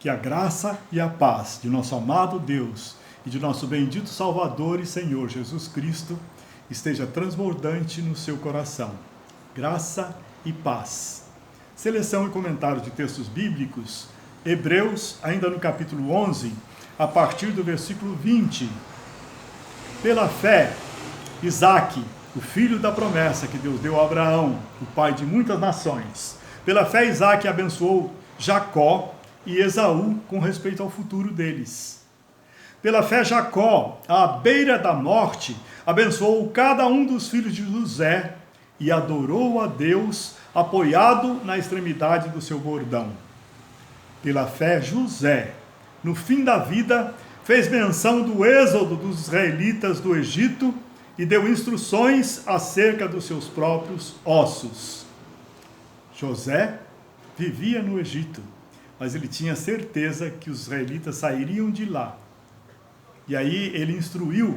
Que a graça e a paz de nosso amado Deus e de nosso bendito Salvador e Senhor Jesus Cristo esteja transbordante no seu coração. Graça e paz. Seleção e comentário de textos bíblicos, Hebreus, ainda no capítulo 11, a partir do versículo 20. Pela fé, Isaque, o filho da promessa que Deus deu a Abraão, o pai de muitas nações. Pela fé, Isaque abençoou Jacó e Esaú com respeito ao futuro deles. Pela fé, Jacó, à beira da morte, abençoou cada um dos filhos de José e adorou a Deus, apoiado na extremidade do seu bordão. Pela fé, José, no fim da vida, fez menção do êxodo dos israelitas do Egito e deu instruções acerca dos seus próprios ossos. José vivia no Egito, mas ele tinha certeza que os israelitas sairiam de lá. E aí ele instruiu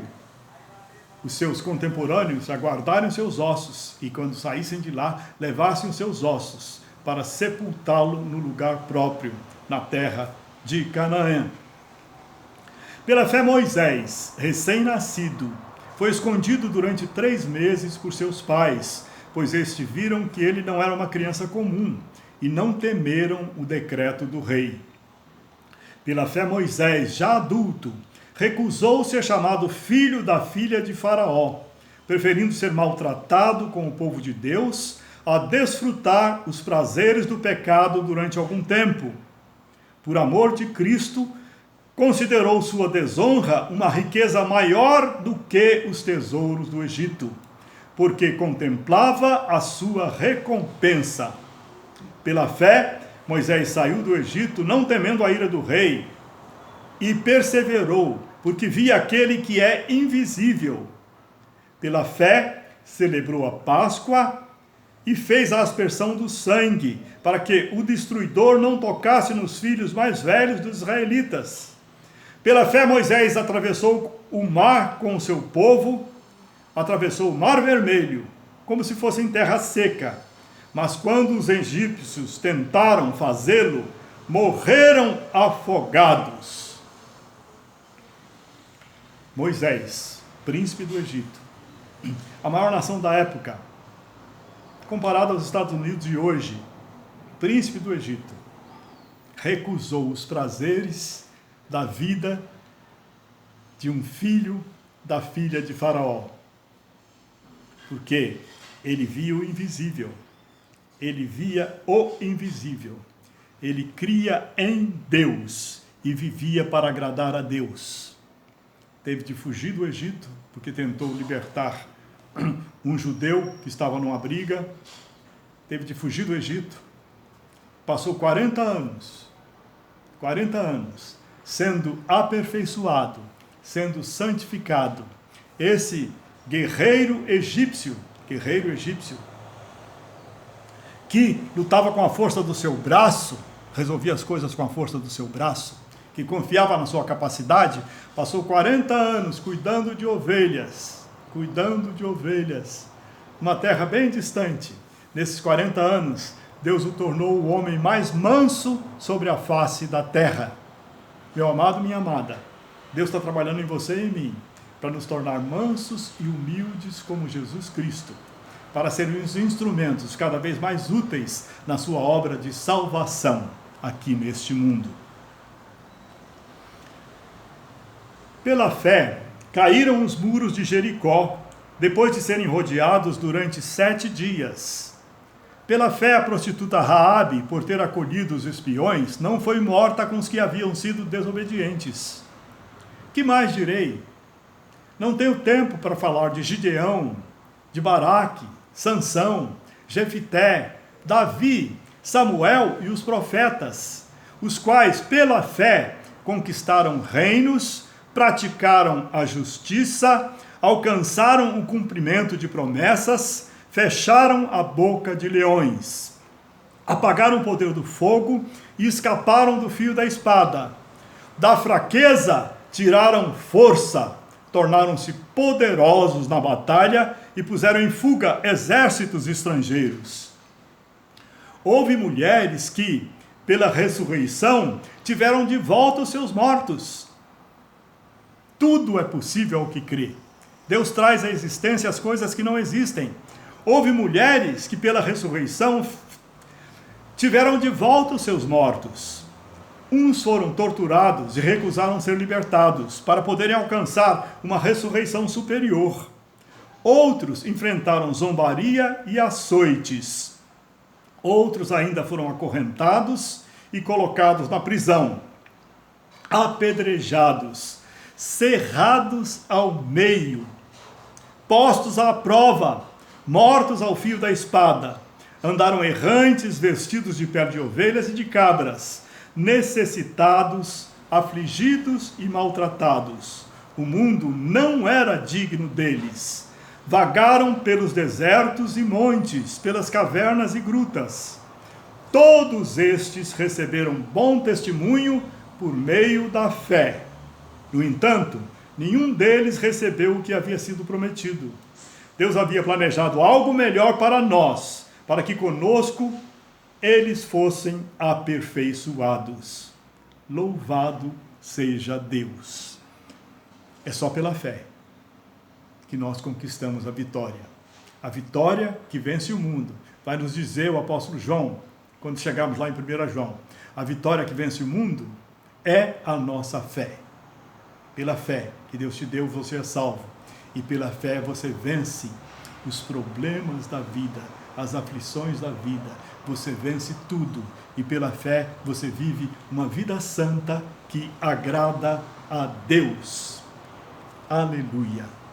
os seus contemporâneos a guardarem os seus ossos e, quando saíssem de lá, levassem os seus ossos para sepultá-lo no lugar próprio, na terra de Canaã. Pela fé, Moisés, recém-nascido, foi escondido durante 3 meses por seus pais, pois estes viram que ele não era uma criança comum e não temeram o decreto do rei. Pela fé, Moisés, já adulto, recusou ser chamado filho da filha de Faraó, preferindo ser maltratado com o povo de Deus a desfrutar os prazeres do pecado durante algum tempo. Por amor de Cristo, considerou sua desonra uma riqueza maior do que os tesouros do Egito, porque contemplava a sua recompensa. Pela fé, Moisés saiu do Egito, não temendo a ira do rei, e perseverou, porque via aquele que é invisível. Pela fé, celebrou a Páscoa e fez a aspersão do sangue, para que o destruidor não tocasse nos filhos mais velhos dos israelitas. Pela fé, Moisés atravessou o mar com o seu povo, atravessou o mar vermelho, como se fosse em terra seca. Mas quando os egípcios tentaram fazê-lo, morreram afogados. Moisés, príncipe do Egito, a maior nação da época, comparado aos Estados Unidos de hoje, príncipe do Egito, recusou os prazeres da vida de um filho da filha de Faraó, porque ele via o invisível, ele via o invisível, ele cria em Deus e vivia para agradar a Deus. Teve de fugir do Egito, porque tentou libertar um judeu que estava numa briga, teve de fugir do Egito, passou 40 anos, sendo aperfeiçoado, sendo santificado. Esse guerreiro egípcio, que lutava com a força do seu braço, resolvia as coisas com a força do seu braço, que confiava na sua capacidade, passou 40 anos cuidando de ovelhas, uma terra bem distante. Nesses 40 anos, Deus o tornou o homem mais manso sobre a face da terra. Meu amado, minha amada, Deus está trabalhando em você e em mim, para nos tornar mansos e humildes como Jesus Cristo, para sermos instrumentos cada vez mais úteis na sua obra de salvação aqui neste mundo. Pela fé, caíram os muros de Jericó, depois de serem rodeados durante 7 dias. Pela fé, a prostituta Raabe, por ter acolhido os espiões, não foi morta com os que haviam sido desobedientes. Que mais direi? Não tenho tempo para falar de Gideão, de Baraque, Sansão, Jefité, Davi, Samuel e os profetas, os quais, pela fé, conquistaram reinos, praticaram a justiça, alcançaram o cumprimento de promessas, fecharam a boca de leões, apagaram o poder do fogo e escaparam do fio da espada. Da fraqueza tiraram força, tornaram-se poderosos na batalha e puseram em fuga exércitos estrangeiros. Houve mulheres que, pela ressurreição, tiveram de volta os seus mortos. Tudo é possível ao que crê. Deus traz à existência as coisas que não existem. Houve mulheres que pela ressurreição tiveram de volta os seus mortos. Uns foram torturados e recusaram ser libertados para poderem alcançar uma ressurreição superior. Outros enfrentaram zombaria e açoites. Outros ainda foram acorrentados e colocados na prisão, apedrejados, cerrados ao meio, postos à prova, mortos ao fio da espada. Andaram errantes, vestidos de pele de ovelhas e de cabras, necessitados, afligidos e maltratados. O mundo não era digno deles. Vagaram pelos desertos e montes, pelas cavernas e grutas. Todos estes receberam bom testemunho por meio da fé. No entanto, nenhum deles recebeu o que havia sido prometido. Deus havia planejado algo melhor para nós, para que conosco eles fossem aperfeiçoados. Louvado seja Deus! É só pela fé que nós conquistamos a vitória. A vitória que vence o mundo. Vai nos dizer o apóstolo João, quando chegarmos lá em 1 João. A vitória que vence o mundo é a nossa fé. Pela fé que Deus te deu, você é salvo. E pela fé você vence os problemas da vida, as aflições da vida. Você vence tudo. E pela fé você vive uma vida santa que agrada a Deus. Aleluia!